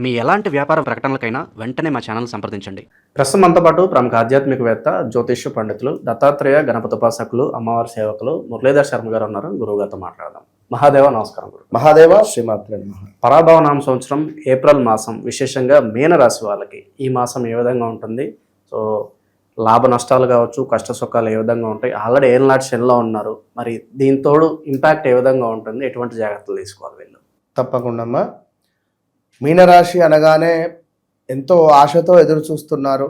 మీ ఎలాంటి వ్యాపార ప్రకటనలకైనా వెంటనే మా ఛానల్ సంప్రదించండి. ప్రస్తుతం మనతో పాటు ప్రముఖ ఆధ్యాత్మికవేత్త, జ్యోతిష్య పండితులు, దత్తాత్రేయ గణపతి ఉపాసకులు, అమ్మవారి సేవకులు మురళీధర్ శర్మ గారు ఉన్నారు. గురువు గారితో మాట్లాడదాం. మహాదేవ నమస్కారం. గురు మహాదేవ శ్రీమాత్రే నమః. పరాభవనామ సంవత్సరం ఏప్రిల్ మాసం, విశేషంగా మీనరాశి వాళ్ళకి ఈ మాసం ఏ విధంగా ఉంటుంది? సో లాభ నష్టాలు కావచ్చు, కష్ట సుఖాలు ఏ విధంగా ఉంటాయి? ఆల్రెడీ ఏళ్ళనాటి శనిలో ఉన్నారు, మరి దీంతోడు ఇంపాక్ట్ ఏ విధంగా ఉంటుంది? ఎటువంటి జాగ్రత్తలు తీసుకోవాలి వీళ్ళు? తప్పకుండా అమ్మా. మీనరాశి అనగానే ఎంతో ఆశతో ఎదురు చూస్తున్నారు.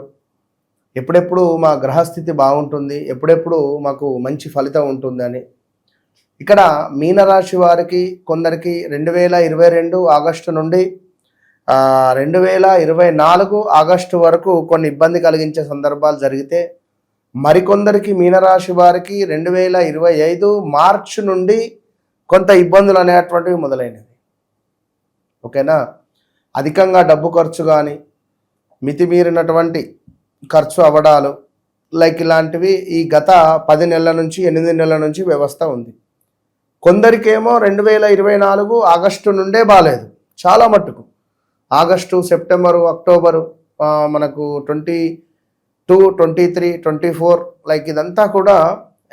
ఎప్పుడెప్పుడు మా గ్రహస్థితి బాగుంటుంది, ఎప్పుడెప్పుడు మాకు మంచి ఫలితం ఉంటుందని. ఇక్కడ మీనరాశి వారికి కొందరికి 2022 ఆగస్టు నుండి 2024 ఆగస్టు వరకు కొన్ని ఇబ్బంది కలిగించే సందర్భాలు జరిగితే, మరికొందరికి మీనరాశి వారికి 2025 మార్చి నుండి కొంత ఇబ్బందులు అనేటువంటివి మొదలైనవి. ఓకేనా? అధికంగా డబ్బు ఖర్చు కానీ, మితిమీరినటువంటి ఖర్చు అవ్వడాలు లైక్ ఇలాంటివి ఈ గత 10 నెలల నుంచి 8 నెలల నుంచి వ్యవస్థ ఉంది. కొందరికేమో 2024 ఆగస్టు నుండే బాగాలేదు, చాలా మట్టుకు. ఆగస్టు, సెప్టెంబరు, అక్టోబరు, మనకు 22, 23, 24 లైక్ ఇదంతా కూడా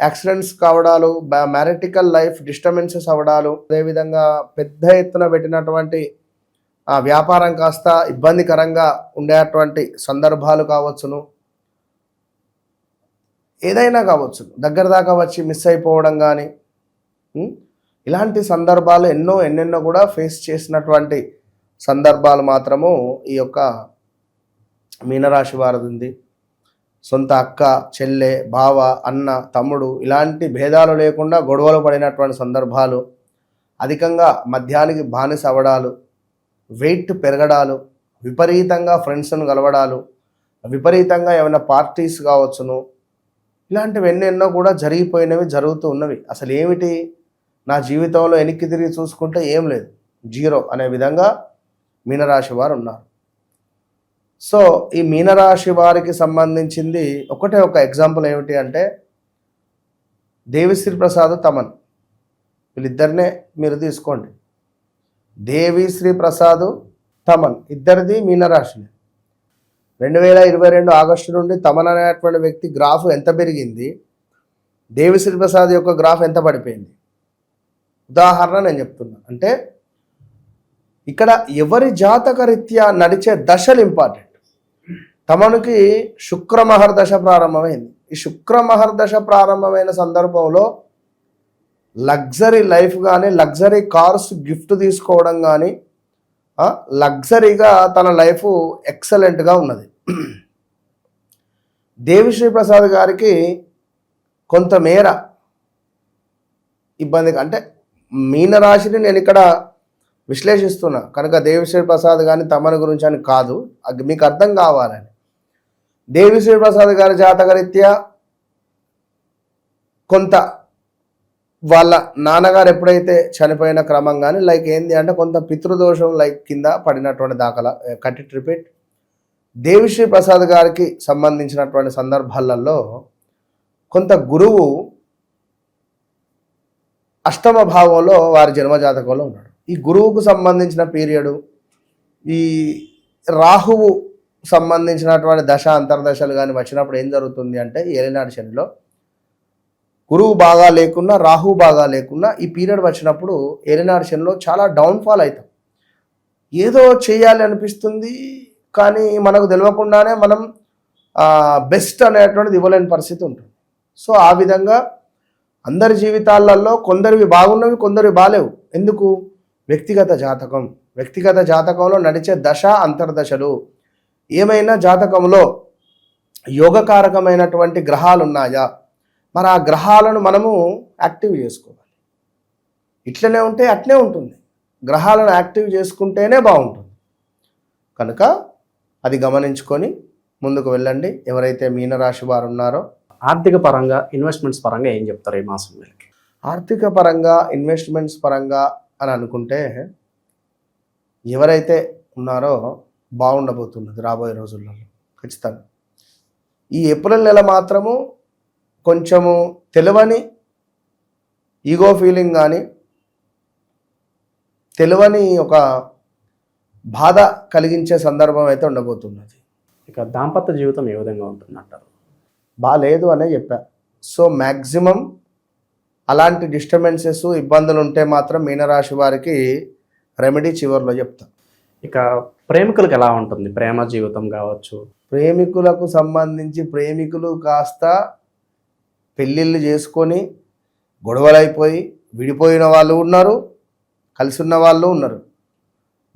యాక్సిడెంట్స్ కావడాలు, మ్యారిటికల్ లైఫ్ డిస్టర్బెన్సెస్ అవ్వడాలు, అదేవిధంగా పెద్ద ఎత్తున పెట్టినటువంటి వ్యాపారం కాస్త ఇబ్బందికరంగా ఉండేటువంటి సందర్భాలు కావచ్చును, ఏదైనా కావచ్చు, దగ్గర దాకా వచ్చి మిస్ అయిపోవడం కానీ, ఇలాంటి సందర్భాలు ఎన్నెన్నో కూడా ఫేస్ చేసినటువంటి సందర్భాలు మాత్రము ఈ యొక్క మీనరాశి వారిది ఉంది. సొంత అక్క, చెల్లె, బావ, అన్న, తమ్ముడు ఇలాంటి భేదాలు లేకుండా గొడవలు పడినటువంటి సందర్భాలు, అధికంగా మద్యానికి బానిస అవ్వడాలు, వెయిట్ పెరగడాలు, విపరీతంగా ఫ్రెండ్స్ను కలవడాలు, విపరీతంగా ఏమైనా పార్టీస్ కావచ్చును, ఇలాంటివి ఎన్నెన్నో కూడా జరిగిపోయినవి, జరుగుతూ ఉన్నవి. అసలు ఏమిటి నా జీవితంలో వెనక్కి తిరిగి చూసుకుంటే ఏం లేదు, జీరో అనే విధంగా మీనరాశి వారు ఉన్నారు. సో ఈ మీనరాశి వారికి సంబంధించింది ఒకటే ఒక ఎగ్జాంపుల్ ఏమిటి అంటే, దేవిశ్రీ ప్రసాద్, తమన్, వీళ్ళిద్దరినే మీరు తీసుకోండి. దేవిశ్రీ ప్రసాద్, తమన్ ఇద్దరిది మీనరాశి. 2022 ఆగస్టు నుండి తమన్ అనేటువంటి వ్యక్తి గ్రాఫ్ ఎంత పెరిగింది, దేవిశ్రీ ప్రసాద్ యొక్క గ్రాఫ్ ఎంత పడిపోయింది. ఉదాహరణ నేను చెప్తున్నా. అంటే ఇక్కడ ఎవరి జాతక రీత్యా నడిచే దశలు ఇంపార్టెంట్. తమనుకి శుక్రమహర్దశ ప్రారంభమైంది. ఈ శుక్రమహర్దశ ప్రారంభమైన సందర్భంలో లగ్జరీ లైఫ్ కానీ, లగ్జరీ కార్స్ గిఫ్ట్ తీసుకోవడం కానీ, లగ్జరీగా తన లైఫ్ ఎక్సలెంట్గా ఉన్నది. దేవిశ్రీ ప్రసాద్ గారికి కొంతమేర ఇబ్బంది, అంటే మీనరాశిని నేను ఇక్కడ విశ్లేషిస్తున్నా కనుక దేవిశ్రీ ప్రసాద్ కానీ తమన్ గురించి అని కాదు, మీకు అర్థం కావాలని. దేవిశ్రీ ప్రసాద్ గారి జాతకరీత్యా కొంత వాళ్ళ నాన్నగారు ఎప్పుడైతే చనిపోయిన క్రమం కానీ లైక్ ఏంది అంటే కొంత పితృదోషం లైక్ కింద పడినటువంటి దాఖలా. Cut it repeat. Devi Sri Prasad గారికి సంబంధించినటువంటి సందర్భాలలో కొంత గురువు అష్టమ భావంలో వారి జన్మజాతకంలో ఉన్నాడు. ఈ గురువుకు సంబంధించిన పీరియడు, ఈ రాహువు సంబంధించినటువంటి దశ అంతర్దశలు కానీ వచ్చినప్పుడు ఏం జరుగుతుంది అంటే, ఏలినాటి శనిలో గురువు బాగా లేకున్నా, రాహువు బాగా లేకున్నా ఈ పీరియడ్ వచ్చినప్పుడు ఏలినాటి శనిలో చాలా డౌన్ఫాల్ అవుతాం. ఏదో చేయాలి అనిపిస్తుంది కానీ మనకు తెలియకుండానే మనం బెస్ట్ అనేటువంటిది ఇవ్వలేని పరిస్థితి ఉంటుంది. సో ఆ విధంగా అందరి జీవితాలలో కొందరివి బాగున్నవి, కొందరివి బాలేవు. ఎందుకు? వ్యక్తిగత జాతకం. వ్యక్తిగత జాతకంలో నడిచే దశ అంతర్దశలు. ఏమైనా జాతకంలో యోగకారకమైనటువంటి గ్రహాలు ఉన్నాయా, మరి ఆ గ్రహాలను మనము యాక్టివ్ చేసుకోవాలి. ఇట్లనే ఉంటే అట్నే ఉంటుంది. గ్రహాలను యాక్టివ్ చేసుకుంటేనే బాగుంటుంది. కనుక అది గమనించుకొని ముందుకు వెళ్ళండి. ఎవరైతే మీనరాశి వారు ఉన్నారో ఆర్థిక పరంగా, ఇన్వెస్ట్మెంట్స్ పరంగా ఏం చెప్తారు ఈ మాసం వీళ్ళకి? ఆర్థిక పరంగా, ఇన్వెస్ట్మెంట్స్ పరంగా అని అనుకుంటే ఎవరైతే ఉన్నారో బాగుండబోతున్నది రాబోయే రోజులలో ఖచ్చితంగా. ఈ ఏప్రిల్ నెల మాత్రము కొంచెము తెలియని ఈగో ఫీలింగ్ కానీ, తెలియని ఒక బాధ కలిగించే సందర్భం అయితే ఉండబోతున్నది. ఇక దాంపత్య జీవితం ఏ విధంగా ఉంటుంది అంటారు? బాగాలేదు అనే చెప్పా. సో మ్యాక్సిమం అలాంటి డిస్టర్బెన్సెస్ ఇబ్బందులు ఉంటే మాత్రం మీనరాశి వారికి రెమెడీ చివరిలో చెప్తా. ఇక ప్రేమికులకు ఎలా ఉంటుంది ప్రేమ జీవితం కావచ్చు? ప్రేమికులకు సంబంధించి ప్రేమికులు కాస్త పెళ్ళిళ్ళు చేసుకొని గొడవలైపోయి విడిపోయిన వాళ్ళు ఉన్నారు, కలిసి ఉన్న వాళ్ళు ఉన్నారు,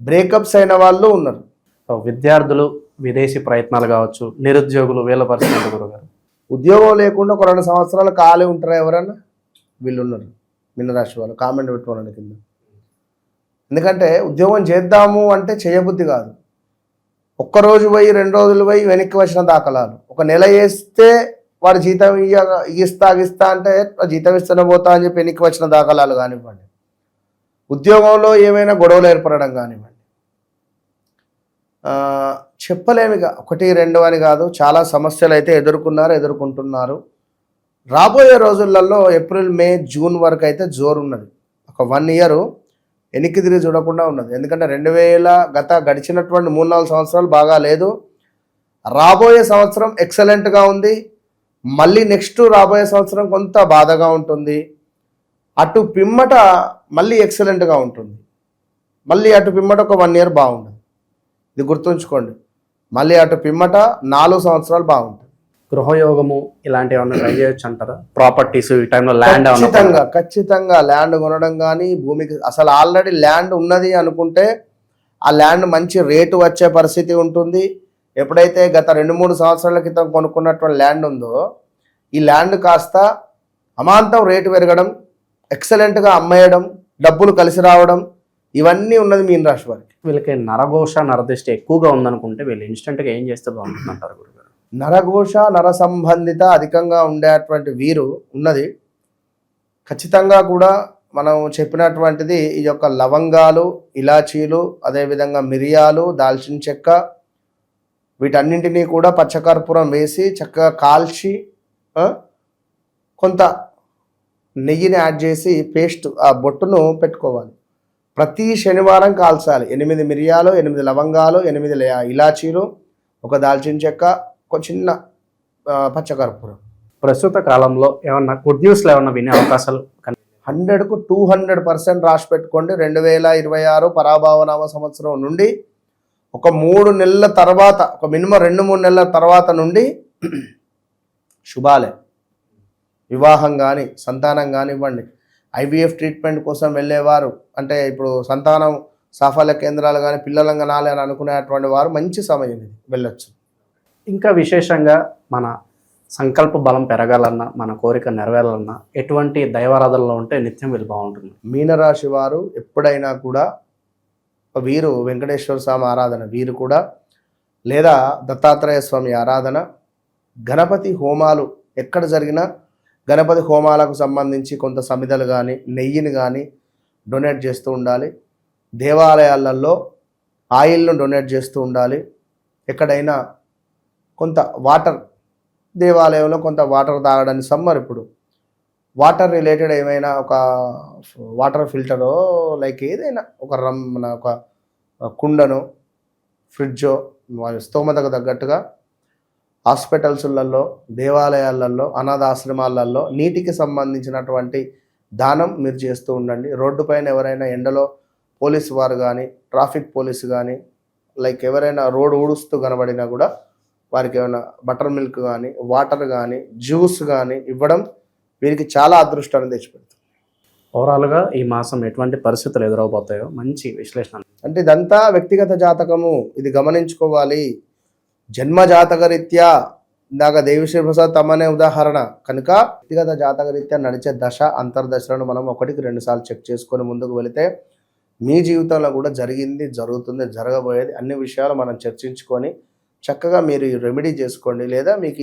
బ్రేకప్స్ అయిన వాళ్ళు ఉన్నారు. సో విద్యార్థులు విదేశీ ప్రయత్నాలు కావచ్చు, నిరుద్యోగులు వీళ్ళ పరిస్థితి గురుగారు? ఉద్యోగం లేకుండా ఒక 2 సంవత్సరాలు ఖాళీ ఉంటారా ఎవరన్నా? వీళ్ళు ఉన్నారు మీనరాశి వాళ్ళు. కామెంట్ పెట్టుకోవాలండి కింద. ఎందుకంటే ఉద్యోగం చేద్దాము అంటే చేయబుద్ధి కాదు. ఒక్కరోజు పోయి 2 రోజులు పోయి వెనక్కి వచ్చిన దాఖలాలు. ఒక నెల చేస్తే వాడు జీతం ఇస్తా అంటే జీతం ఇస్తూనే పోతా అని చెప్పి వెనక్కి వచ్చిన దాఖలాలు కానివ్వండి. ఉద్యోగంలో ఏమైనా గొడవలు ఏర్పడడం కానివ్వండి. చెప్పలేమిగా 1, 2 అని కాదు, చాలా సమస్యలు అయితే ఎదుర్కొంటున్నారు. రాబోయే రోజులలో ఏప్రిల్, మే, జూన్ వరకు అయితే జోరు ఉన్నది. ఒక 1 ఇయర్ వెనక్కి తిరిగి చూడకుండా ఉన్నది. ఎందుకంటే గడిచినటువంటి 3-4 సంవత్సరాలు బాగా లేదు. రాబోయే సంవత్సరం ఎక్సలెంట్గా ఉంది. మళ్ళీ నెక్స్ట్ రాబోయే సంవత్సరం కొంత బాధగా ఉంటుంది. అటు పిమ్మట మళ్ళీ ఎక్సలెంట్గా ఉంటుంది. మళ్ళీ అటు పిమ్మట ఒక 1 ఇయర్ బాగుంటుంది. ఇది గుర్తుంచుకోండి. మళ్ళీ అటు పిమ్మట 4 సంవత్సరాలు బాగుంటుంది. గృహయోగము ఇలాంటివి ఏమన్నా ట్రై చేయొచ్చు అంటారా? ప్రాపర్టీస్ ఈ టైంలో ల్యాండ్ ఖచ్చితంగా ల్యాండ్ కొనడం కానీ, భూమికి అసలు ఆల్రెడీ ల్యాండ్ ఉన్నది అనుకుంటే ఆ ల్యాండ్ మంచి రేటు వచ్చే పరిస్థితి ఉంటుంది. ఎప్పుడైతే గత 2-3 సంవత్సరాల క్రితం కొనుక్కున్నటువంటి ల్యాండ్ ఉందో ఈ ల్యాండ్ కాస్త అమాంతం రేటు పెరగడం, ఎక్సలెంట్గా అమ్మేయడం, డబ్బులు కలిసి రావడం, ఇవన్నీ ఉన్నది మీనరాశి వారికి. వీళ్ళకి నరఘోష నరదిష్టి ఎక్కువగా ఉందనుకుంటే వీళ్ళు ఇన్స్టెంట్గా ఏం చేస్తే బాగుంటుంది అంటారు గురుగారు? నరఘోష నర సంబంధిత అధికంగా ఉండేటువంటి వీరు ఉన్నది. ఖచ్చితంగా కూడా మనం చెప్పినటువంటిది ఈ యొక్క లవంగాలు, ఇలాచీలు, అదేవిధంగా మిరియాలు, దాల్చిన చెక్క, వీటన్నింటినీ కూడా పచ్చకర్పూరం వేసి చక్కగా కాల్చి కొంత నెయ్యిని యాడ్ చేసి పేస్ట్ ఆ బొట్టును పెట్టుకోవాలి. ప్రతి శనివారం కాల్చాలి. 8 మిరియాలు, 8 లవంగాలు, 8 ఇలాచీలు, ఒక దాల్చిన చెక్క, ఒక చిన్న పచ్చకర్పూరం. ప్రస్తుత కాలంలో ఏమన్నా గుడ్ న్యూస్లో ఏమన్నా వినే అవకాశాలు 100కు 200% రాసి పెట్టుకోండి. 2026 పరాభావనామ సంవత్సరం నుండి ఒక 3 నెలల తర్వాత, ఒక మినిమం 2-3 నెలల తర్వాత నుండి శుభాలే. వివాహం కానీ, సంతానం కానివ్వండి, IVF ట్రీట్మెంట్ కోసం వెళ్ళేవారు, అంటే ఇప్పుడు సంతానం సాఫల్య కేంద్రాలు కానీ, పిల్లలను కనాలి అని అనుకునేటువంటి వారు మంచి సమయం ఇది, వెళ్ళొచ్చు. ఇంకా విశేషంగా మన సంకల్ప బలం పెరగాలన్నా, మన కోరిక నెరవేరాలన్నా ఎటువంటి దైవారాధనలో ఉంటే నిత్యం వీళ్ళు బాగుంటుంది? మీనరాశి వారు ఎప్పుడైనా కూడా వీరు వెంకటేశ్వర స్వామి ఆరాధన, వీరు కూడా లేదా దత్తాత్రేయ స్వామి ఆరాధన, గణపతి హోమాలు ఎక్కడ జరిగినా గణపతి హోమాలకు సంబంధించి కొంత సమిధలు కానీ, నెయ్యిని కానీ డొనేట్ చేస్తూ ఉండాలి. దేవాలయాలలో ఆయిల్ను డొనేట్ చేస్తూ ఉండాలి. ఎక్కడైనా కొంత వాటర్, దేవాలయంలో కొంత వాటర్ తాగడానికి సమ్మర్, ఇప్పుడు వాటర్ రిలేటెడ్ ఏమైనా ఒక వాటర్ ఫిల్టరో లైక్ ఏదైనా ఒక ఒక కుండను, ఫ్రిడ్జో వారి స్తోమతకు తగ్గట్టుగా హాస్పిటల్స్లలో, దేవాలయాలలో, అనాథాశ్రమాలలో నీటికి సంబంధించినటువంటి దానం మీరు చేస్తూ ఉండండి. రోడ్డు పైన ఎవరైనా ఎండలో పోలీసు వారు కానీ, ట్రాఫిక్ పోలీసు కానీ, లైక్ ఎవరైనా రోడ్డు ఊడుస్తూ కనబడినా కూడా వారికి ఏమైనా బటర్ మిల్క్ కానీ, వాటర్ కానీ, జ్యూస్ కానీ ఇవ్వడం వీరికి చాలా అదృష్టాన్ని తెచ్చిపెడుతుంది. ఓవరాల్గా ఈ మాసం ఎటువంటి పరిస్థితులు ఎదురవబోతాయో మంచి విశ్లేషణ. అంటే ఇదంతా వ్యక్తిగత జాతకము, ఇది గమనించుకోవాలి. జన్మ జాతకరీత్యా ఇందాక దేవిశ్రీ ప్రసాద్ తమ్మనే ఉదాహరణ కనుక వ్యక్తిగత జాతకరీత్యా నడిచే దశ అంతర్దశలను మనం 1-2 సార్లు చెక్ చేసుకొని ముందుకు వెళితే మీ జీవితంలో కూడా జరిగింది, జరుగుతుంది, జరగబోయేది అన్ని విషయాలు మనం చర్చించుకొని చక్కగా మీరు రెమెడీ చేసుకోండి. లేదా మీకు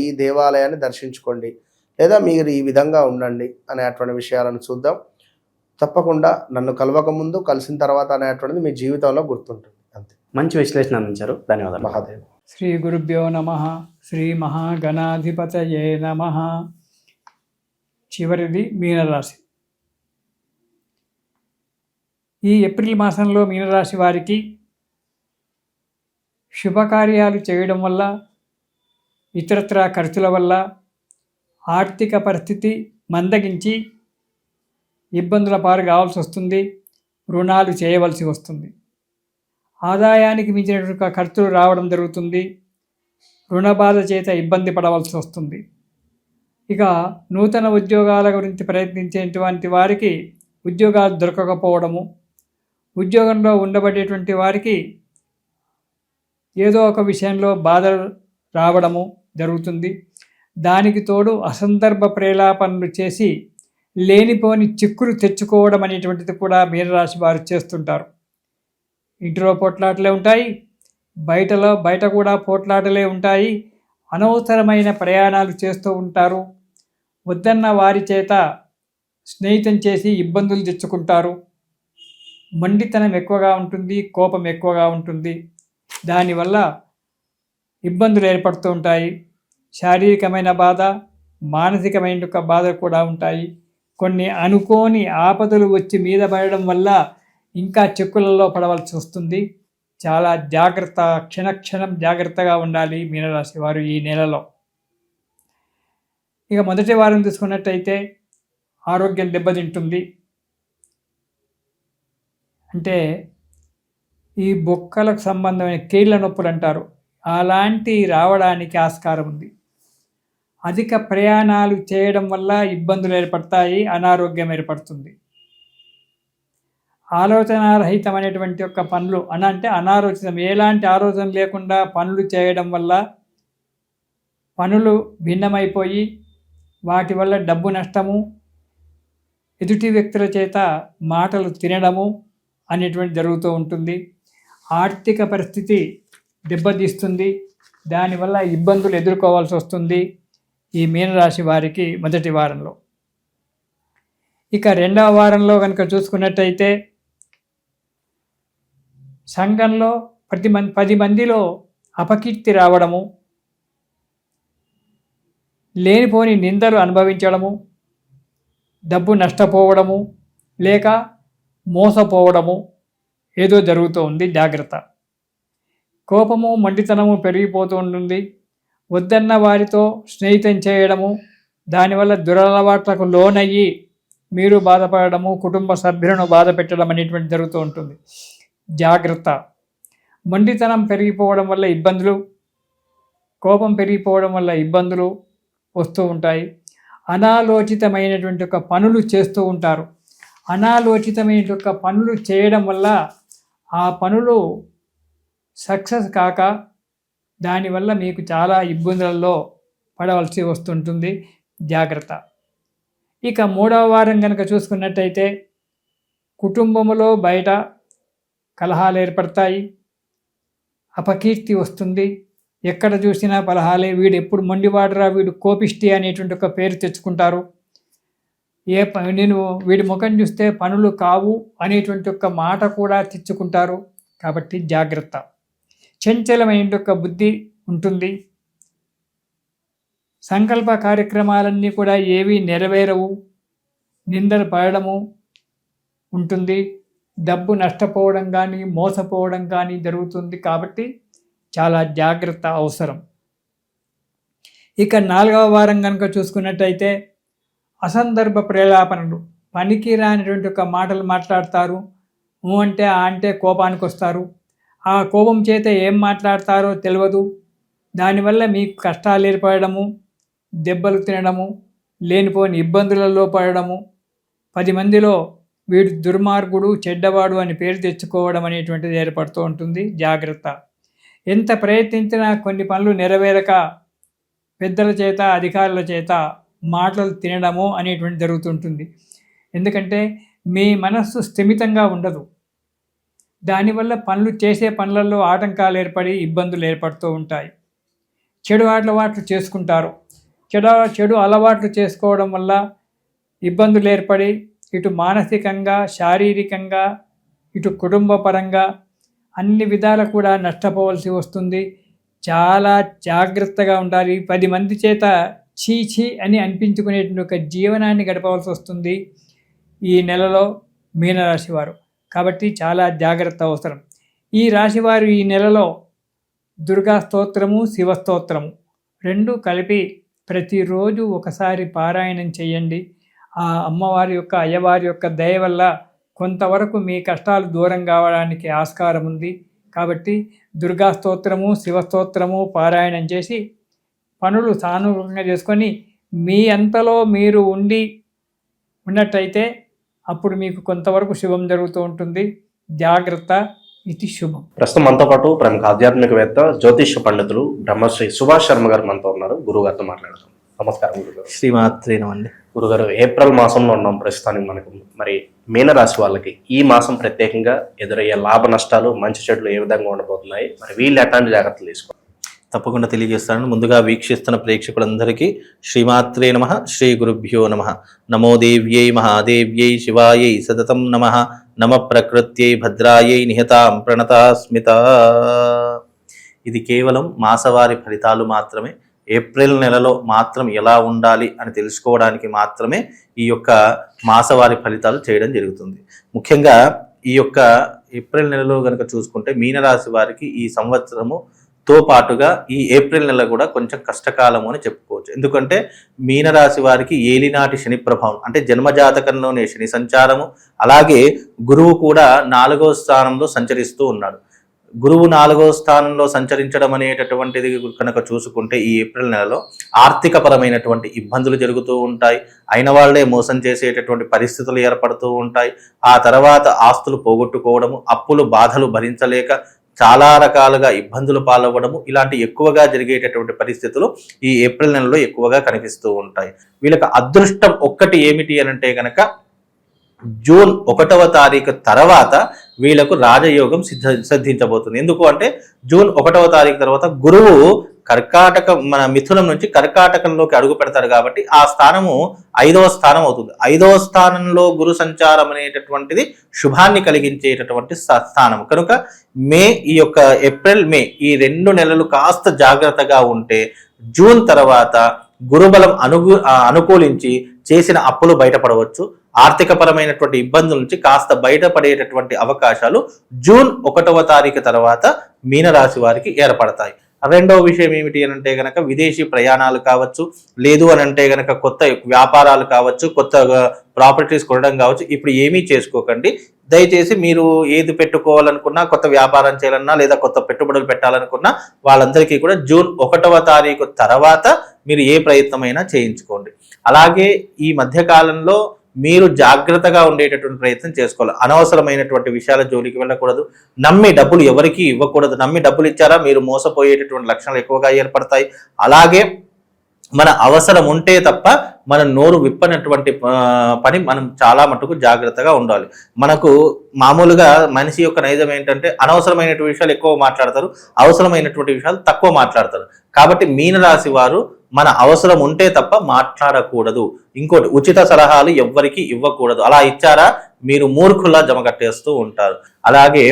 ఈ దేవాలయాన్ని దర్శించుకోండి, లేదా మీరు ఈ విధంగా ఉండండి అనేటువంటి విషయాలను చూద్దాం. తప్పకుండా నన్ను కలవక ముందు, కలిసిన తర్వాత అనేటువంటిది మీ జీవితంలో గుర్తుంటుంది. అంతే. మంచి విశ్లేషణ అందించారు, ధన్యవాదాలు. మహాదేవ్. శ్రీ గురుభ్యో నమః. శ్రీ మహాగణాధిపతయే నమః. చివరిది మీనరాశి. ఈ ఏప్రిల్ మాసంలో మీనరాశి వారికి శుభకార్యాలు చేయడం వల్ల, ఇతరత్రా ఖర్చుల వల్ల ఆర్థిక పరిస్థితి మందగించి ఇబ్బందుల పాలు కావాల్సి వస్తుంది. రుణాలు చేయవలసి వస్తుంది. ఆదాయానికి మించినటువంటి ఖర్చులు రావడం జరుగుతుంది. రుణ బాధ చేత ఇబ్బంది పడవలసి వస్తుంది. ఇక నూతన ఉద్యోగాల గురించి ప్రయత్నించేటువంటి వారికి ఉద్యోగాలు దొరకకపోవడము, ఉద్యోగంలో ఉండబడేటువంటి వారికి ఏదో ఒక విషయంలో బాధలు రావడము జరుగుతుంది. దానికి తోడు అసందర్భ ప్రేలాపనలు చేసి లేనిపోని చిక్కులు తెచ్చుకోవడం అనేటువంటిది కూడా మీనరాశి వారు చేస్తుంటారు. ఇంటిలో పోట్లాటలే ఉంటాయి, బయట కూడా పోట్లాటలే ఉంటాయి. అనవసరమైన ప్రయాణాలు చేస్తూ ఉంటారు. వద్దన్న వారి చేత స్నేహితం చేసి ఇబ్బందులు తెచ్చుకుంటారు. మొండితనం ఎక్కువగా ఉంటుంది, కోపం ఎక్కువగా ఉంటుంది. దానివల్ల ఇబ్బందులు ఏర్పడుతూ ఉంటాయి. శారీరకమైన బాధ, మానసికమైన బాధ కూడా ఉంటాయి. కొన్ని అనుకోని ఆపదలు వచ్చి మీద పడడం వల్ల ఇంకా చిక్కులలో పడవలసి వస్తుంది. చాలా జాగ్రత్త, క్షణక్షణం జాగ్రత్తగా ఉండాలి మీనరాశి వారు ఈ నెలలో. ఇక మొదటి వారం తీసుకున్నట్టయితే ఆరోగ్యం దెబ్బతింటుంది. అంటే ఈ బొక్కలకు సంబంధమైన కీళ్ళ నొప్పులు అంటారు, అలాంటి రావడానికి ఆస్కారం ఉంది. అధిక ప్రయాణాలు చేయడం వల్ల ఇబ్బందులు ఏర్పడతాయి, అనారోగ్యం ఏర్పడుతుంది. ఆలోచనారహితమైనటువంటి యొక్క పనులు అంటే అనాలోచితం, ఎలాంటి ఆలోచన లేకుండా పనులు చేయడం వల్ల పనులు భిన్నమైపోయి వాటి వల్ల డబ్బు నష్టము, ఎదుటి వ్యక్తుల చేత మాటలు తినడము అనేటువంటి జరుగుతూ ఉంటుంది. ఆర్థిక పరిస్థితి దెబ్బతీస్తుంది. దానివల్ల ఇబ్బందులు ఎదుర్కోవాల్సి వస్తుంది ఈ మీనరాశి వారికి మొదటి వారంలో. ఇక రెండవ వారంలో కనుక చూసుకున్నట్టయితే సంఘంలో 10 మందిలో అపకీర్తి రావడము, లేనిపోని నిందలు అనుభవించడము, డబ్బు నష్టపోవడము లేక మోసపోవడము ఏదో జరుగుతూ ఉంది. జాగ్రత్త. కోపము, మొండితనము పెరిగిపోతూ ఉంటుంది. వద్దన్న వారితో స్నేహితం చేయడము, దానివల్ల దురలవాట్లకు లోనయ్యి మీరు బాధపడము, కుటుంబ సభ్యులను బాధ పెట్టడం అనేటువంటి జరుగుతూ ఉంటుంది. జాగ్రత్త. మొండితనం పెరిగిపోవడం వల్ల ఇబ్బందులు, కోపం పెరిగిపోవడం వల్ల ఇబ్బందులు వస్తూ ఉంటాయి. అనాలోచితమైనటువంటి ఒక పనులు చేస్తూ ఉంటారు. అనాలోచితమైన ఒక పనులు చేయడం వల్ల ఆ పనులు సక్సెస్ కాక దానివల్ల మీకు చాలా ఇబ్బందులలో పడవలసి వస్తుంటుంది. జాగ్రత్త. ఇక మూడవ వారం కనుక చూసుకున్నట్టయితే కుటుంబంలో బయట కలహాలు ఏర్పడతాయి, అపకీర్తి వస్తుంది. ఎక్కడ చూసినా కలహాలే, వీడు ఎప్పుడు మొండివాడురా, వీడు కోపిష్టి అనేటువంటి ఒక పేరు తెచ్చుకుంటారు. నేను వీడి ముఖం చూస్తే పనులు కావు అనేటువంటి ఒక మాట కూడా తెచ్చుకుంటారు. కాబట్టి జాగ్రత్త. చంచలమైన ఒక బుద్ధి ఉంటుంది. సంకల్ప కార్యక్రమాలన్నీ కూడా ఏవి నెరవేరవు, నిందలు పడడము ఉంటుంది. డబ్బు నష్టపోవడం కానీ మోసపోవడం కానీ జరుగుతుంది. కాబట్టి చాలా జాగ్రత్త అవసరం. ఇక 4వ వారం కనుక చూసుకున్నట్టయితే అసందర్భ ప్రేలాపనలు, పనికి రానిటువంటి ఒక మాటలు మాట్లాడతారు. అంటే కోపానికి వస్తారు. ఆ కోపం చేత ఏం మాట్లాడతారో తెలియదు. దానివల్ల మీకు కష్టాలు ఏర్పడము, దెబ్బలు తినడము, లేనిపోని ఇబ్బందులలో పడడము, 10 మందిలో వీడు దుర్మార్గుడు, చెడ్డవాడు అని పేరు తెచ్చుకోవడం అనేటువంటిది ఏర్పడుతూ ఉంటుంది. జాగ్రత్త. ఎంత ప్రయత్నించినా కొన్ని పనులు నెరవేరక పెద్దల చేత, అధికారుల చేత మాటలు తినడము అనేటువంటి జరుగుతుంటుంది. ఎందుకంటే మీ మనస్సు స్థిమితంగా ఉండదు. దానివల్ల పనులు చేసే పనులలో ఆటంకాలు ఏర్పడి ఇబ్బందులు ఏర్పడుతూ ఉంటాయి. చెడు అలవాట్లు చేసుకుంటారు. చెడు అలవాట్లు చేసుకోవడం వల్ల ఇబ్బందులు ఏర్పడి ఇటు మానసికంగా, శారీరకంగా, ఇటు కుటుంబపరంగా అన్ని విధాలు కూడా నష్టపోవలసి వస్తుంది. చాలా జాగ్రత్తగా ఉండాలి. 10 మంది చేత చీచి అని అనిపించుకునేటువంటి ఒక జీవనాన్ని గడపవలసి వస్తుంది ఈ నెలలో మీనరాశి వారు. కాబట్టి చాలా జాగ్రత్త అవసరం. ఈ రాశివారు ఈ నెలలో దుర్గా స్తోత్రము, శివ స్తోత్రము రెండు కలిపి ప్రతిరోజు ఒకసారి పారాయణం చేయండి. ఆ అమ్మవారి యొక్క అయ్యవారి యొక్క దయ వల్ల కొంతవరకు మీ కష్టాలు దూరం కావడానికి ఆస్కారం ఉంది. కాబట్టి దుర్గా స్తోత్రము, శివ స్తోత్రము పారాయణం చేసి పనులు సానుకూలంగా చేసుకొని మీ అంతలో మీరు ఉన్నట్టయితే అప్పుడు మీకు కొంతవరకు శుభం జరుగుతూ ఉంటుంది. జాగ్రత్త, ఇది శుభం. ప్రస్తుతం మనతో పాటు ప్రముఖ ఆధ్యాత్మికవేత్త జ్యోతిష్య పండితులు బ్రహ్మశ్రీ సుభాష్ శర్మ గారు మనతో ఉన్నారు. గురుగారితో మాట్లాడతాం. నమస్కారం గురుగారు. శ్రీమాత్రేనమండి. గురుగారు, ఏప్రిల్ మాసంలో ఉన్నాం ప్రస్తుతానికి. మనకు మరి మీనరాశి వాళ్ళకి ఈ మాసం ప్రత్యేకంగా ఎదురయ్యే లాభ నష్టాలు, మంచి చెడులు ఏ విధంగా ఉండబోతున్నాయి, మరి వీళ్ళు ఎట్లాంటి జాగ్రత్తలు తీసుకోవాలి? తప్పకుండా తెలియజేస్తాను. ముందుగా వీక్షిస్తున్న ప్రేక్షకులందరికీ శ్రీమాత్రే నమః, శ్రీ గురుభ్యో నమః. నమో దేవ్యై మహాదేవ్యై శివాయై సతతం నమః. నమ ప్రకృత్యై భద్రాయై నిహతాం ప్రణతాస్మిత. ఇది కేవలం మాసవారి ఫలితాలు మాత్రమే. ఏప్రిల్ నెలలో మాత్రం ఎలా ఉండాలి అని తెలుసుకోవడానికి మాత్రమే ఈ యొక్క మాసవారి ఫలితాలు చేయడం జరుగుతుంది. ముఖ్యంగా ఈ యొక్క ఏప్రిల్ నెలలో కనుక చూసుకుంటే మీనరాశి వారికి ఈ సంవత్సరముతో పాటుగా ఈ ఏప్రిల్ నెల కూడా కొంచెం కష్టకాలము అని చెప్పుకోవచ్చు. ఎందుకంటే మీనరాశి వారికి ఏలినాటి శని ప్రభావం, అంటే జన్మజాతకంలోనే శని సంచారము, అలాగే గురువు కూడా 4వ స్థానంలో సంచరిస్తూ ఉన్నాడు. గురువు 4వ స్థానంలో సంచరించడం అనేటటువంటిది కనుక చూసుకుంటే ఈ ఏప్రిల్ నెలలో ఆర్థిక పరమైనటువంటి ఇబ్బందులు జరుగుతూ ఉంటాయి. అయిన వాళ్లే మోసం చేసేటటువంటి పరిస్థితులు ఏర్పడుతూ ఉంటాయి. ఆ తర్వాత ఆస్తులు పోగొట్టుకోవడము, అప్పులు బాధలు భరించలేక చాలా రకాలుగా ఇబ్బందులు పాలవ్వడము, ఇలాంటి ఎక్కువగా జరిగేటటువంటి పరిస్థితులు ఈ ఏప్రిల్ నెలలో ఎక్కువగా కనిపిస్తూ ఉంటాయి. వీళ్ళకి అదృష్టం ఒక్కటి ఏమిటి అని అంటే కనుక జూన్ 1వ తారీఖు తర్వాత వీళ్ళకు రాజయోగం సిద్ధించబోతుంది. ఎందుకు అంటే జూన్ 1వ తారీఖు తర్వాత గురువు మన మిథునం నుంచి కర్కాటకంలోకి అడుగు పెడతారు కాబట్టి ఆ స్థానము 5వ స్థానం అవుతుంది. 5వ స్థానంలో గురు సంచారం అనేటటువంటిది శుభాన్ని కలిగించేటటువంటి స్థానం కనుక ఈ యొక్క ఏప్రిల్ మే ఈ 2 నెలలు కాస్త జాగ్రత్తగా ఉంటే జూన్ తర్వాత గురుబలం అనుకూలించి చేసిన అప్పులు బయటపడవచ్చు. ఆర్థిక పరమైనటువంటి ఇబ్బందుల నుంచి కాస్త బయటపడేటటువంటి అవకాశాలు జూన్ 1వ తారీఖు తర్వాత మీనరాశి వారికి ఏర్పడతాయి. రెండవ విషయం ఏమిటి అని అంటే గనక విదేశీ ప్రయాణాలు కావచ్చు, లేదు అని అంటే గనక కొత్త వ్యాపారాలు కావచ్చు, కొత్త ప్రాపర్టీస్ కొనడం కావచ్చు. ఇప్పుడు ఏమీ చేసుకోకండి. దయచేసి మీరు ఏది పెట్టుకోవాలనుకున్నా, కొత్త వ్యాపారం చేయాలన్నా లేదా కొత్త పెట్టుబడులు పెట్టాలనుకున్నా వాళ్ళందరికీ కూడా జూన్ 1వ తారీఖు తర్వాత మీరు ఏ ప్రయత్నమైనా చేయించుకోండి. అలాగే ఈ మధ్యకాలంలో మీరు జాగ్రత్తగా ఉండేటటువంటి ప్రయత్నం చేసుకోవాలి. అనవసరమైనటువంటి విషయాల జోలికి వెళ్ళకూడదు. నమ్మి డబ్బులు ఎవరికి ఇవ్వకూడదు. నమ్మి డబ్బులు ఇచ్చారా మీరు మోసపోయేటటువంటి లక్షణాలు ఎక్కువగా ఏర్పడతాయి. అలాగే మన అవసరం ఉంటే తప్ప మన నోరు విప్పనటువంటి పని మనం చాలా మటుకు జాగ్రత్తగా ఉండాలి. మనకు మామూలుగా మనిషి యొక్క నైజం ఏంటంటే అనవసరమైనటువంటి విషయాలు ఎక్కువ మాట్లాడతారు, అవసరమైనటువంటి విషయాలు తక్కువ మాట్లాడతారు. కాబట్టి మీనరాశి వారు మన అవసరం ఉంటే తప్ప మాట్లాడకూడదు. ఇంకోటి, ఉచిత సలహాలు ఎవ్వరికి ఇవ్వకూడదు. అలా ఇచ్చారా మీరు మూర్ఖుల్లా జమకట్టేస్తూ ఉంటారు. అలాగే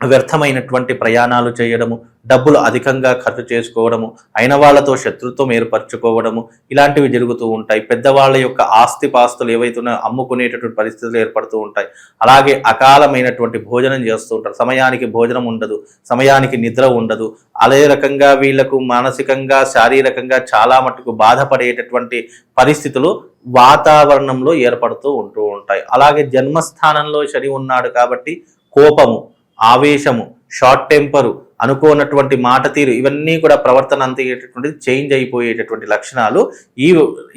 వ్యర్థమైనటువంటి ప్రయాణాలు చేయడము, డబ్బులు అధికంగా ఖర్చు చేసుకోవడము, అయిన వాళ్లతో శత్రుత్వం ఏర్పరచుకోవడము, ఇలాంటివి జరుగుతూ ఉంటాయి. పెద్దవాళ్ళ యొక్క ఆస్తిపాస్తులు ఏవైతున్నాయో అమ్ముకునేటటువంటి పరిస్థితులు ఏర్పడుతూ ఉంటాయి. అలాగే అకాలమైనటువంటి భోజనం చేస్తూ ఉంటారు. సమయానికి భోజనం ఉండదు, సమయానికి నిద్ర ఉండదు. అదే రకంగా వీళ్లకు మానసికంగా, శారీరకంగా చాలా మటుకు బాధపడేటటువంటి పరిస్థితులు వాతావరణంలో ఏర్పడుతూ ఉంటాయి. అలాగే జన్మస్థానంలో శని ఉన్నాడు కాబట్టి కోపము, ఆవేశము, షార్ట్ టెంపరు, అనుకోనటువంటి మాట తీరు, ఇవన్నీ కూడా ప్రవర్తన అంతేటటువంటిది చేంజ్ అయిపోయేటటువంటి లక్షణాలు ఈ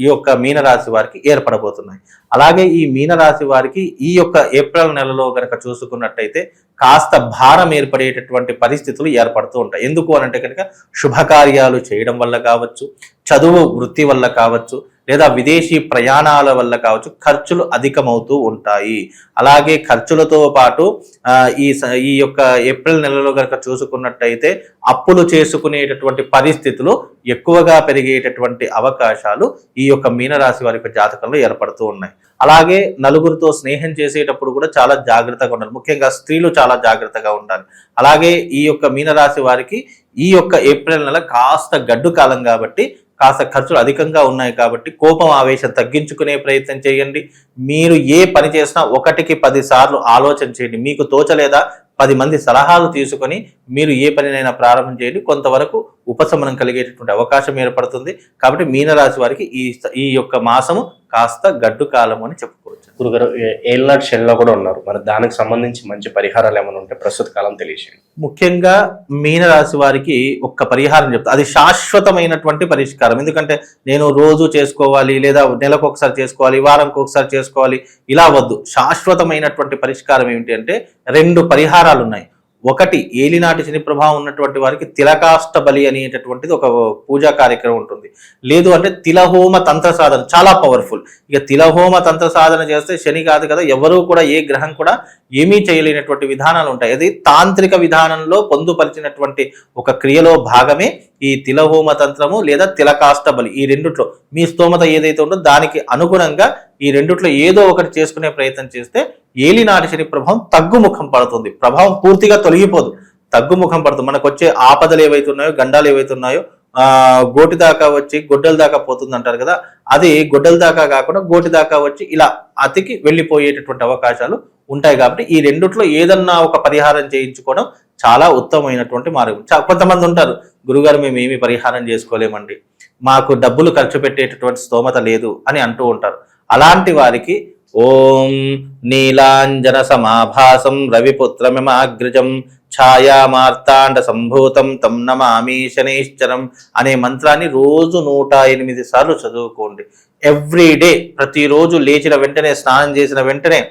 యొక్క మీనరాశి వారికి ఏర్పడబోతున్నాయి. అలాగే ఈ మీనరాశి వారికి ఈ యొక్క ఏప్రిల్ నెలలో కనుక చూసుకున్నట్టయితే కాస్త భారం ఏర్పడేటటువంటి పరిస్థితులు ఏర్పడుతూ ఉంటాయి. ఎందుకు అనంటే కనుక శుభకార్యాలు చేయడం వల్ల కావచ్చు, చదువు వృత్తి వల్ల కావచ్చు, లేదా విదేశీ ప్రయాణాల వల్ల కావచ్చు ఖర్చులు అధికమవుతూ ఉంటాయి. అలాగే ఖర్చులతో పాటు ఈ యొక్క ఏప్రిల్ నెలలో కనుక చూసుకున్నట్టయితే అప్పులు చేసుకునేటటువంటి పరిస్థితులు ఎక్కువగా పెరిగేటటువంటి అవకాశాలు ఈ యొక్క మీనరాశి వారి యొక్క జాతకంలో ఏర్పడుతూ ఉన్నాయి. అలాగే నలుగురితో స్నేహం చేసేటప్పుడు కూడా చాలా జాగ్రత్తగా ఉండాలి. ముఖ్యంగా స్త్రీలు చాలా జాగ్రత్తగా ఉండాలి. అలాగే ఈ యొక్క మీనరాశి వారికి ఈ యొక్క ఏప్రిల్ నెల కాస్త గడ్డు కాలం కాబట్టి కాస్త ఖర్చులు అధికంగా ఉన్నాయి కాబట్టి కోపం, ఆవేశం తగ్గించుకునే ప్రయత్నం చేయండి. మీరు ఏ పని చేసినా 1కి 10 సార్లు ఆలోచన చేయండి. మీకు తోచలేదా 10 మంది సలహాలు తీసుకొని మీరు ఏ పనినైనా ప్రారంభం చేయండి, కొంతవరకు ఉపశమనం కలిగేటటువంటి అవకాశం ఏర్పడుతుంది. కాబట్టి మీనరాశి వారికి ఈ యొక్క మాసము కాస్త గడ్డు కాలము అని చెప్పుకోవచ్చు. గురుగారు ఏళ్ళనాటి శనిలో కూడా ఉన్నారు, మరి దానికి సంబంధించి మంచి పరిహారాలు ఏమైనా ఉంటే ప్రస్తుత కాలం తెలియజేయండి. ముఖ్యంగా మీనరాశి వారికి ఒక్క పరిహారం చెప్తా, అది శాశ్వతమైనటువంటి పరిష్కారం. ఎందుకంటే నేను రోజు చేసుకోవాలి, లేదా నెలకు ఒకసారి చేసుకోవాలి, వారంకి ఒకసారి చేసుకోవాలి, ఇలా వద్దు. శాశ్వతమైనటువంటి పరిష్కారం ఏమిటి అంటే 2 పరిహారాలు ఉన్నాయి. ఒకటి, ఏలినాటి శని ప్రభావం ఉన్నటువంటి వారికి తిలకాష్ట బలి అనేటటువంటిది ఒక పూజా కార్యక్రమం ఉంటుంది. లేదు అంటే తిలహోమ తంత్ర సాధన, చాలా పవర్ఫుల్. ఇక తిలహోమ తంత్ర సాధన చేస్తే శని కాదు కదా, ఎవరూ కూడా ఏ గ్రహం కూడా ఏమీ చేయలేనటువంటి విధానాలు ఉంటాయి. అది తాంత్రిక విధానంలో పొందుపరిచినటువంటి ఒక క్రియలో భాగమే ఈ తిలహోమ తంత్రము లేదా తిలకాష్ట బలి. ఈ రెండిట్లో మీ స్తోమత ఏదైతే ఉందో దానికి అనుగుణంగా ఈ రెండిట్లో ఏదో ఒకటి చేసుకునే ప్రయత్నం చేస్తే ఏలినాటి శని ప్రభావం తగ్గుముఖం పడుతుంది. ప్రభావం పూర్తిగా తొలగిపోదు, తగ్గుముఖం పడుతుంది. మనకు వచ్చే ఆపదలు ఏవైతే ఉన్నాయో, గండాలు ఏవైతే ఉన్నాయో, గోటి దాకా వచ్చి గొడ్డల దాకా పోతుంది అంటారు కదా, అది గొడ్డల దాకా కాకుండా గోటి దాకా వచ్చి ఇలా అతికి వెళ్ళిపోయేటటువంటి అవకాశాలు ఉంటాయి. కాబట్టి ఈ రెండిట్లో ఏదన్నా ఒక పరిహారం చేయించుకోవడం చాలా ఉత్తమమైనటువంటి మార్గం. కొంతమంది ఉంటారు, గురుగారు మేము ఏమి పరిహారం చేసుకోలేమండి, మాకు డబ్బులు ఖర్చు పెట్టేటటువంటి స్తోమత లేదు అని అంటూ ఉంటారు. అలాంటి వారికి ఓం నీలాంజన సమాభాసం రవిపుత్రమిమాగ్రజం ఛాయామార్తాండ సంభూతం తం నమామి శనైశ్చరం అనే మంత్రాన్ని రోజు 108 సార్లు చదువుకోండి. ఎవ్రీడే, ప్రతిరోజు లేచిన వెంటనే, స్నానం చేసిన వెంటనే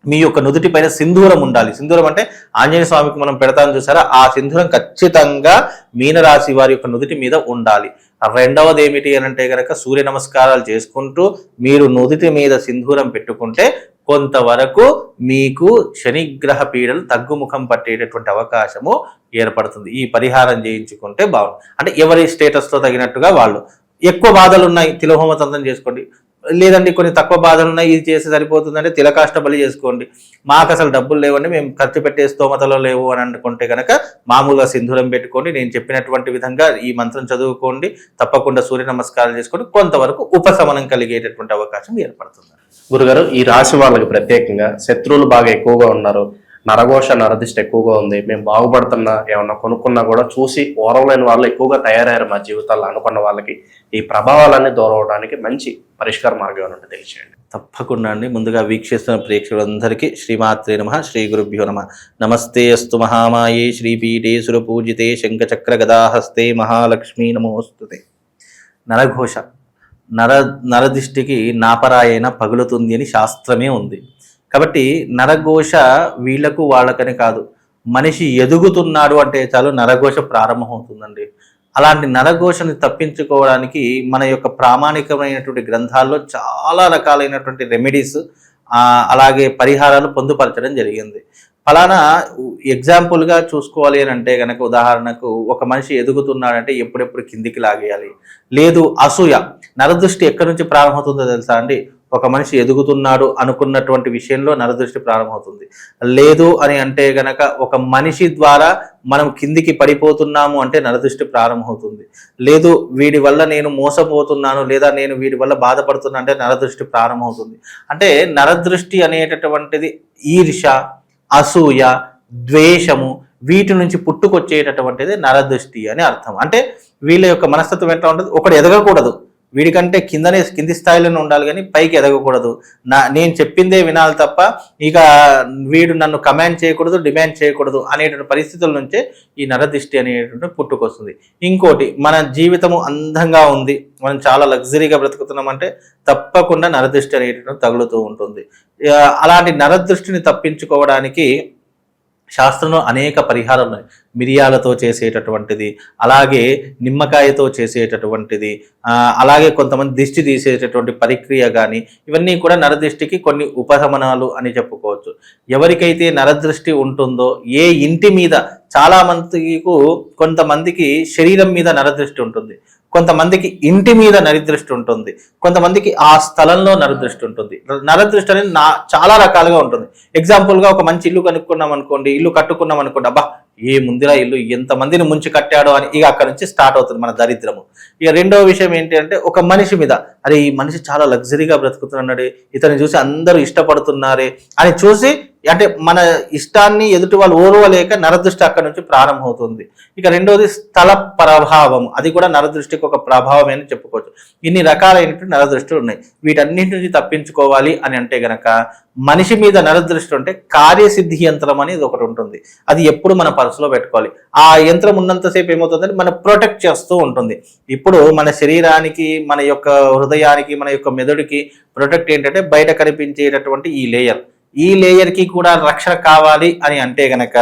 మీ యొక్క నుదుటి పైన సింధూరం ఉండాలి. సింధూరం అంటే ఆంజనేయ స్వామికి మనం పెడతాం చూసారా, ఆ సింధూరం ఖచ్చితంగా మీనరాశి వారి యొక్క నుదుటి మీద ఉండాలి. రెండవది ఏమిటి అని అంటే కనుక సూర్య నమస్కారాలు చేసుకుంటూ మీరు నుదుటి మీద సింధూరం పెట్టుకుంటే కొంతవరకు మీకు శనిగ్రహ పీడలు తగ్గుముఖం పట్టేటటువంటి అవకాశము ఏర్పడుతుంది. ఈ పరిహారం చేయించుకుంటే బాగుంది. అంటే ఎవరి స్టేటస్తో తగినట్టుగా వాళ్ళు. ఎక్కువ బాధలు ఉన్నాయి, తిలహోమ తంత్రం చేసుకోండి. లేదండి కొన్ని తక్కువ బాధలు ఉన్నాయి, ఇది చేసి సరిపోతుందంటే తిలకాష్ట బలి చేసుకోండి. మాకు అసలు డబ్బులు లేవండి, మేము ఖర్చు పెట్టే స్తోమతలో లేవు అని అనుకుంటే కనుక మామూలుగా సింధూరం పెట్టుకోండి, నేను చెప్పినటువంటి విధంగా ఈ మంత్రం చదువుకోండి, తప్పకుండా సూర్య నమస్కారాలు చేసుకోండి, కొంతవరకు ఉపశమనం కలిగేటటువంటి అవకాశం ఏర్పడుతుంది. గురుగారు ఈ రాశి వాళ్ళకి ప్రత్యేకంగా శత్రువులు బాగా ఎక్కువగా ఉన్నారు, నరఘోష నరదిష్ట ఎక్కువగా ఉంది, మేము బాగుపడుతున్నా ఏమన్నా కొనుక్కున్నా కూడా చూసి ఓరవలేని వాళ్ళు ఎక్కువగా తయారయ్యారు మా జీవితాల్లో అనుకున్న వాళ్ళకి ఈ ప్రభావాలన్నీ దూరం అవడానికి మంచి పరిష్కార మార్గం ఏమైనా తెలియజేయండి. తప్పకుండా అండి. ముందుగా వీక్షిస్తున్న ప్రేక్షకులందరికీ శ్రీమాత్రే నమః, శ్రీ గురుభ్యో నమః. నమస్తే అస్తు మహామాయే శ్రీపీఠే సురపూజితే శంఖచక్ర గదాహస్తే మహాలక్ష్మీ నమోస్తుతే. నరఘోష, నరదిష్టికి నాపరాయైన పగులుతుంది అని శాస్త్రమే ఉంది. కాబట్టి నరఘోష వీళ్లకు వాళ్ళకని కాదు, మనిషి ఎదుగుతున్నాడు అంటే చాలు నరఘోష ప్రారంభమవుతుందండి. అలాంటి నరఘోషని తప్పించుకోవడానికి మన యొక్క ప్రామాణికమైనటువంటి గ్రంథాల్లో చాలా రకాలైనటువంటి రెమెడీస్ అలాగే పరిహారాలు పొందుపరచడం జరిగింది. ఫలానా ఎగ్జాంపుల్గా చూసుకోవాలి అని అంటే కనుక, ఉదాహరణకు ఒక మనిషి ఎదుగుతున్నాడంటే ఎప్పుడెప్పుడు కిందికి లాగేయాలి. లేదు అసూయ, నరదృష్టి ఎక్కడి నుంచి ప్రారంభమవుతుందో తెలుసా అండి? ఒక మనిషి ఎదుగుతున్నాడు అనుకున్నటువంటి విషయంలో నరదృష్టి ప్రారంభమవుతుంది. లేదు అని అంటే గనక ఒక మనిషి ద్వారా మనం కిందికి పడిపోతున్నాము అంటే నరదృష్టి ప్రారంభమవుతుంది. లేదు వీడి వల్ల నేను మోసపోతున్నాను, లేదా నేను వీడి వల్ల బాధపడుతున్నా అంటే నరదృష్టి ప్రారంభమవుతుంది. అంటే నరదృష్టి అనేటటువంటిది ఈర్ష, అసూయ, ద్వేషము వీటి నుంచి పుట్టుకొచ్చేటటువంటిది నరదృష్టి అని అర్థం. అంటే వీళ్ళ యొక్క మనస్తత్వం ఎట్లా ఉంటుంది, ఒకడు ఎదగకూడదు, వీడికంటే కింది స్థాయిలోనే ఉండాలి కానీ పైకి ఎదగకూడదు, నేను చెప్పిందే వినాలి తప్ప ఇక వీడు నన్ను కమాండ్ చేయకూడదు, డిమాండ్ చేయకూడదు అనేటువంటి పరిస్థితుల నుంచే ఈ నరదృష్టి అనేటువంటి పుట్టుకొస్తుంది. ఇంకోటి, మన జీవితము అందంగా ఉంది, మనం చాలా లగ్జరీగా బ్రతుకుతున్నామంటే తప్పకుండా నరదృష్టి అనేటువంటి తగులుతూ ఉంటుంది. అలాంటి నరదృష్టిని తప్పించుకోవడానికి శాస్త్రంలో అనేక పరిహారాలు ఉన్నాయి. మిరియాలతో చేసేటటువంటిది, అలాగే నిమ్మకాయతో చేసేటటువంటిది, అలాగే కొంతమంది దిష్టి తీసేటటువంటి ప్రక్రియ కానీ, ఇవన్నీ కూడా నరదృష్టికి కొన్ని ఉపశమనాలు అని చెప్పుకోవచ్చు. ఎవరికైతే నరదృష్టి ఉంటుందో, ఏ ఇంటి మీద, చాలా మందికి కొంతమందికి శరీరం మీద నరదృష్టి ఉంటుంది, కొంతమందికి ఇంటి మీద నరదృష్టి ఉంటుంది, కొంతమందికి ఆ స్థలంలో నరదృష్టి ఉంటుంది. నరదృష్టి అనేది చాలా రకాలుగా ఉంటుంది. ఎగ్జాంపుల్గా ఒక మంచి ఇల్లు కనుక్కున్నాం అనుకోండి, ఇల్లు కట్టుకున్నాం అనుకోండి, అబ్బా ఏ ముందులా ఇల్లు ఎంతమందిని ముంచి కట్టాడో అని ఇక అక్కడ నుంచి స్టార్ట్ అవుతుంది మన దరిద్రము. ఇక రెండవ విషయం ఏంటి అంటే, ఒక మనిషి మీద, అరే ఈ మనిషి చాలా లగ్జరీగా బ్రతుకుతున్నాడు, ఇతన్ని చూసి అందరూ ఇష్టపడుతున్నారే అని చూసి అంటే మన ఇష్టాన్ని ఎదుటి వాళ్ళు ఓర్వలేక నరదృష్టి అక్కడ నుంచి ప్రారంభమవుతుంది. ఇక రెండోది స్థల ప్రభావం, అది కూడా నరదృష్టికి ఒక ప్రభావం అని చెప్పుకోవచ్చు. ఇన్ని రకాలైనటువంటి నరదృష్టిలు ఉన్నాయి. వీటన్నింటి నుంచి తప్పించుకోవాలి అని అంటే గనక మనిషి మీద నరదృష్టి ఉంటే కార్యసిద్ధి యంత్రం అనేది ఒకటి ఉంటుంది. అది ఎప్పుడు మన పర్సులో పెట్టుకోవాలి. ఆ యంత్రం ఉన్నంతసేపు ఏమవుతుందంటే మనం ప్రొటెక్ట్ చేస్తూ ఉంటుంది. ఇప్పుడు మన శరీరానికి, మన యొక్క హృదయానికి, మన యొక్క మెదడుకి ప్రొటెక్ట్ ఏంటంటే బయట కనిపించేటటువంటి ఈ లేయర్కి కూడా రక్షణ కావాలి అని అంటే గనక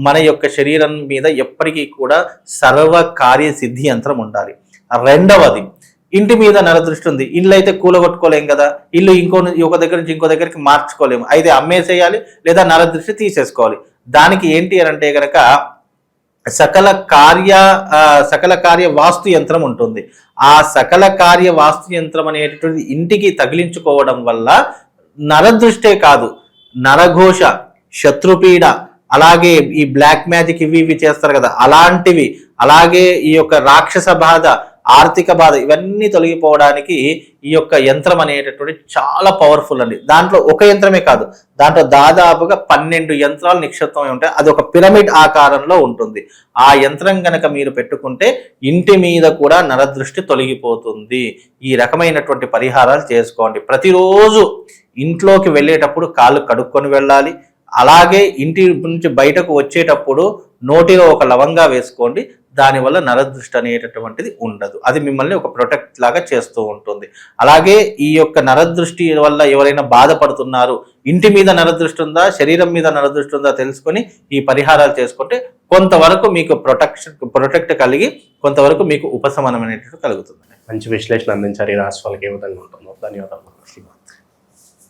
మన యొక్క శరీరం మీద ఎప్పటికీ కూడా సర్వ కార్యసిద్ధి యంత్రం ఉండాలి. రెండవది, ఇంటి మీద నరదృష్టి ఉంది. ఇల్లు అయితే కూలగొట్టుకోలేం కదా, ఇల్లు ఒక దగ్గర నుంచి ఇంకో దగ్గరికి మార్చుకోలేము. అయితే అమ్మేసేయాలి లేదా నరదృష్టి తీసేసుకోవాలి. దానికి ఏంటి అని అంటే గనక సకల కార్య వాస్తు యంత్రం ఉంటుంది. ఆ సకల కార్య వాస్తు యంత్రం అనేటటువంటి ఇంటికి తగిలించుకోవడం వల్ల నరదృష్టే కాదు, నరఘోష, శత్రుపీడ, అలాగే ఈ బ్లాక్ మ్యాజిక్ ఇవి చేస్తారు కదా అలాంటివి, అలాగే ఈ యొక్క రాక్షస బాధ, ఆర్థిక బాధ, ఇవన్నీ తొలగిపోవడానికి ఈ యొక్క యంత్రం అనేటటువంటి చాలా పవర్ఫుల్ అండి. దాంట్లో ఒక యంత్రమే కాదు, దాంట్లో దాదాపుగా 12 యంత్రాలు నిక్షిప్తమై ఉంటాయి. అది ఒక పిరమిడ్ ఆకారంలో ఉంటుంది. ఆ యంత్రం కనుక మీరు పెట్టుకుంటే ఇంటి మీద కూడా నరదృష్టి తొలగిపోతుంది. ఈ రకమైనటువంటి పరిహారాలు చేసుకోండి. ప్రతిరోజు ఇంట్లోకి వెళ్ళేటప్పుడు కాళ్ళు కడుక్కొని వెళ్ళాలి. అలాగే ఇంటి నుంచి బయటకు వచ్చేటప్పుడు నోటిలో ఒక లవంగా వేసుకోండి. దానివల్ల నరదృష్టి అనేటటువంటిది ఉండదు. అది మిమ్మల్ని ఒక ప్రొటెక్ట్ లాగా చేస్తూ ఉంటుంది. అలాగే ఈ యొక్క నరదృష్టి వల్ల ఎవరైనా బాధపడుతున్నారు, ఇంటి మీద నరదృష్టి ఉందా, శరీరం మీద నరదృష్టి ఉందా తెలుసుకొని ఈ పరిహారాలు చేసుకుంటే కొంతవరకు మీకు ప్రొటెక్ట్ కలిగి కొంతవరకు మీకు ఉపశమనం అనేటువంటి కలుగుతుంది. మంచి విశ్లేషణ అందించారు. ఈ రాశి వాళ్ళకి ఏ విధంగా ఉంటుందో. ధన్యవాదాలు.